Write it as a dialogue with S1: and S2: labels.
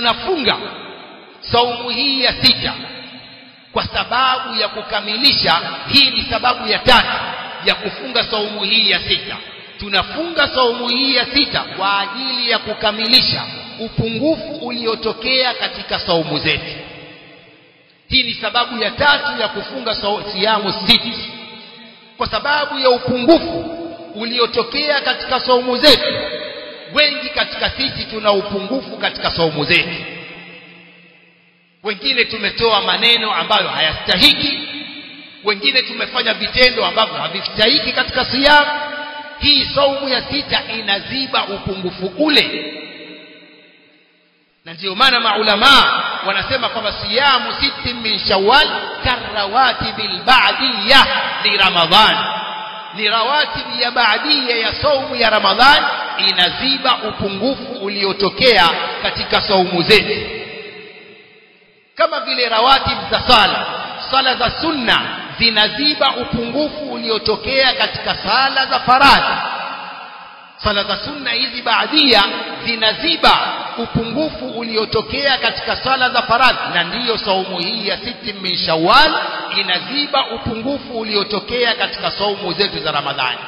S1: tunafunga saumu hii ya 6 kwa sababu ya kukamilisha. Hii ni sababu ya 3 ya kufunga saumu hii ya 6. Tunafunga saumu hii ya 6 kwa ajili ya kukamilisha upungufu uliotokea katika saumu zetu. Hii ni sababu ya 3 ya kufunga siyamu 6, kwa sababu ya upungufu uliotokea katika saumu zetu. Wengi katika sisi tuna upungufu katika saumu zetu. Wengine tumetoa maneno ambayo hayastahiki, wengine tumefanya vitendo ambavyo havistahiki katika siyamu. Hii saumu ya 6 inaziba upungufu ule, na ndio maana maulama wanasema kwamba siyamu 6 min Shawwal karawatibil ba'diyah li Ramadhan. Ni rawatibi ya ba'diyya ya saumu ya Ramadhan, inaziba upungufu uliotokea katika saumu zetu. Kama vile rawatib za sala za sunna zinaziba upungufu uliotokea katika sala za faradhi. Sala za sunna hizi baadia zinaziba upungufu uliotokea katika sala za faradhi, na ndiyo saumu hii ya 6 min Shawwal inaziba upungufu uliotokea katika saumu zetu za Ramadhani.